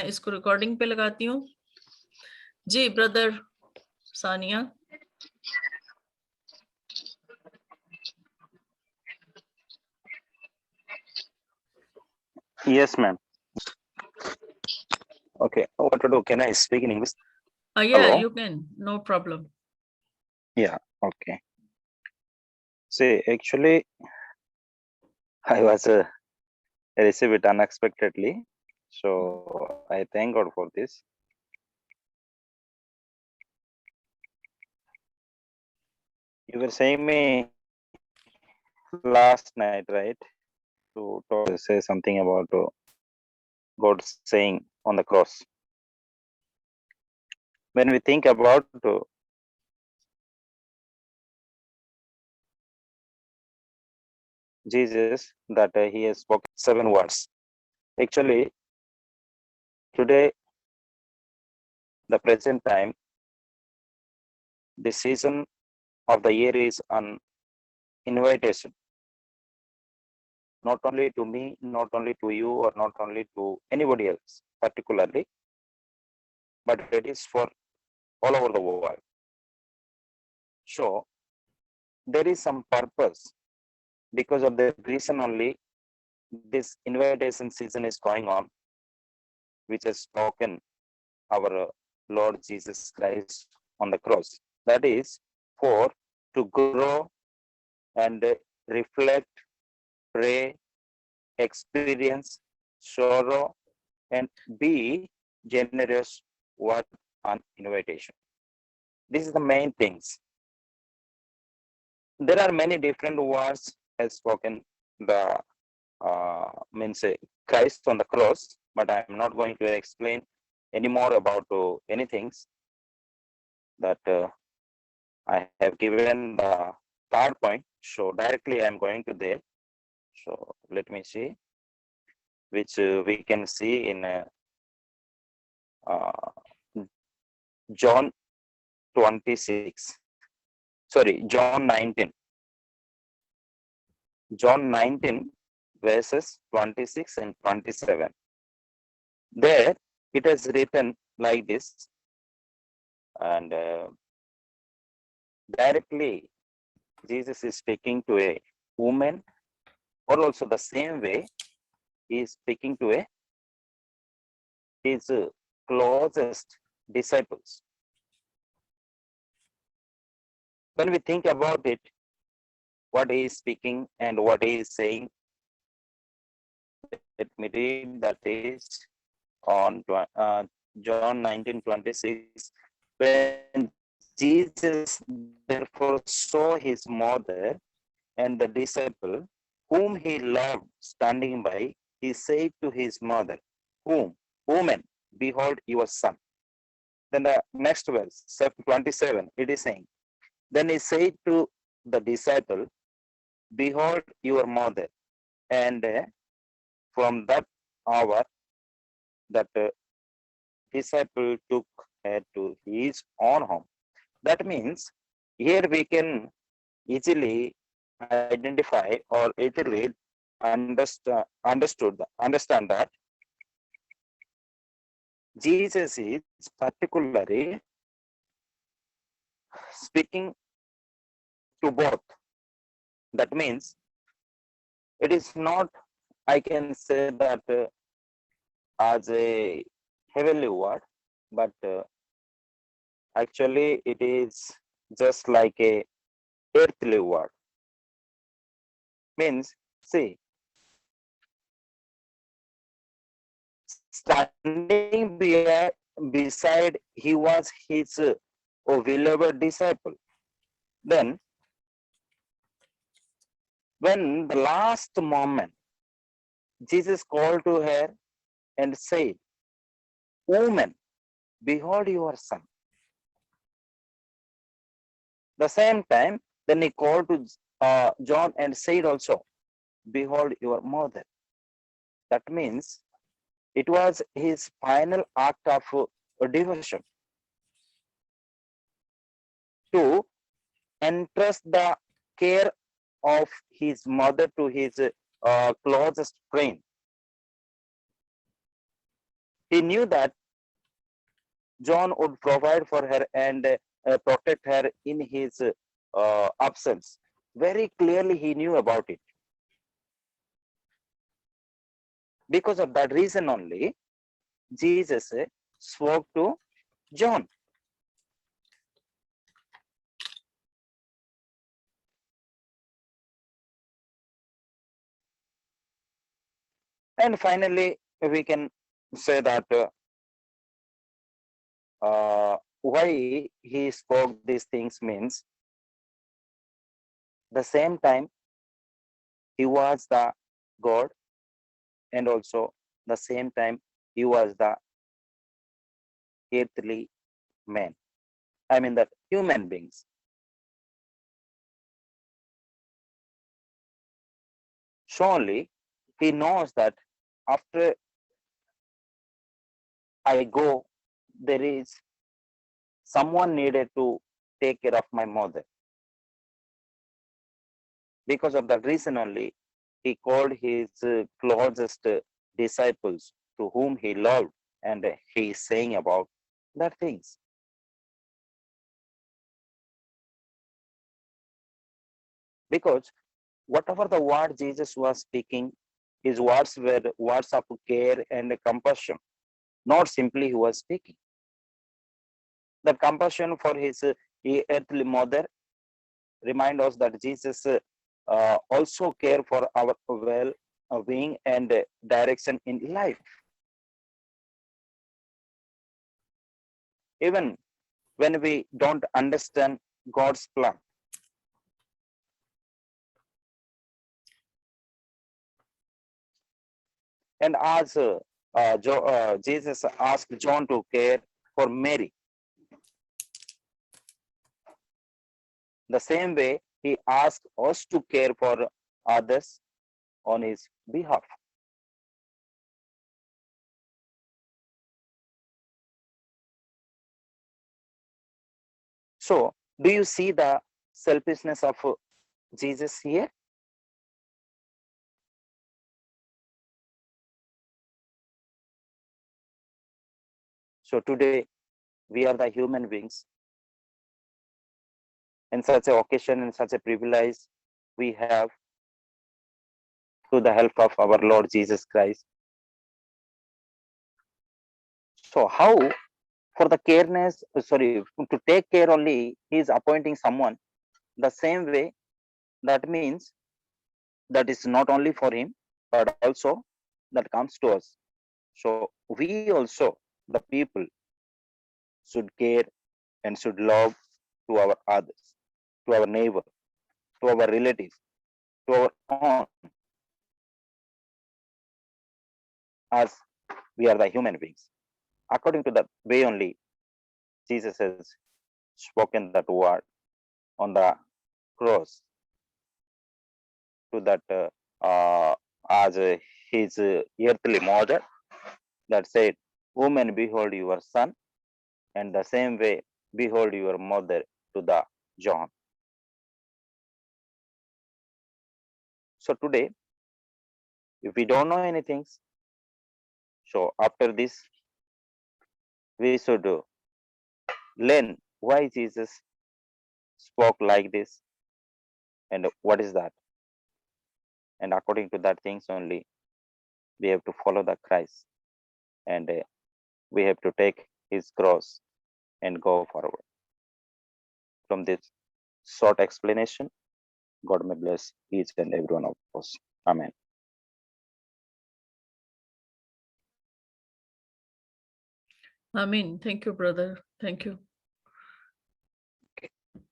इसको रिकॉर्डिंग पे लगाती हूँ। जी brother Sania. Yes, ma'am. Okay. What to do? Can I speak in English? Yeah, Hello? you can. No problem. Yeah. Okay. See, actually, I was received it unexpectedly, so I thank God for this. You were saying me last night, right? To say something about God saying on the cross. When we think about Jesus, that he has spoken 7 words. Actually, today, the present time, the season of the year is an invitation, not only to me, not only to you, or not only to anybody else particularly, but it is for all over the world. So there is some purpose, because of the reason only this invitation season is going on, which has spoken our Lord Jesus Christ on the cross. That is for to grow and reflect, pray, experience sorrow, and be generous. What an invitation. This is the main things. There are many different words as spoken the means Christ on the cross, but I am not going to explain any more about anything that I have given the third point. So directly I am going to there. So let me see, which we can see in John 26. Sorry, John 19. John 19 verses 26 and 27. There it is written like this, and directly Jesus is speaking to a woman, or also the same way he is speaking to his closest disciples. When we think about it, what he is speaking and what he is saying, let me read that is on John 19:26. When Jesus therefore saw his mother and the disciple whom he loved standing by, he said to his mother, woman, behold your son. Then the next verse, 27, it is saying, then he said to the disciple, behold your mother. And from that hour, that disciple took her to his own home. That means here we can easily identify or easily understand that Jesus is particularly speaking to both. That means it is not, I can say that as a heavenly word, but actually it is just like a earthly word. Means, see, standing beside, he was his beloved disciple. Then, when the last moment, Jesus called to her and said, woman, behold your son. The same time, then he called to John and said also, behold your mother. That means it was his final act of devotion to entrust the care of his mother to his closest friend. He knew that John would provide for her and protect her in his absence. Very clearly, he knew about it. Because of that reason only, Jesus spoke to John. And finally, we can say that why he spoke these things means the same time he was the God, and also the same time he was the earthly man. I mean that human beings. Surely he knows that after I go, there is someone needed to take care of my mother. Because of that reason only, he called his closest disciples to whom he loved, and he is saying about that things. Because whatever the word Jesus was speaking, his words were words of care and compassion, not simply he was speaking. The compassion for his earthly mother remind us that Jesus also care for our well-being and direction in life. Even when we don't understand God's plan. And as Jesus asked John to care for Mary, the same way he asked us to care for others on his behalf. So, do you see the selfishness of Jesus here? So today we are the human beings. In such an occasion, in such a privilege, we have through the help of our Lord Jesus Christ. So how for the careness, to take care only, he is appointing someone. The same way, that means that is not only for him, but also that comes to us. So we also, the people, should care and should love to our others, to our neighbor, to our relatives, to our own, as we are the human beings. According to that way only, Jesus has spoken that word on the cross to that as his earthly mother that said, "Woman, behold your son," and the same way, behold your mother to the John. So today, if we don't know anything, so after this, we should learn why Jesus spoke like this and what is that. And according to that things only, we have to follow the Christ, and we have to take his cross and go forward. From this short explanation, God may bless each and every one of us. Amen. Amen. Thank you, brother. Thank you.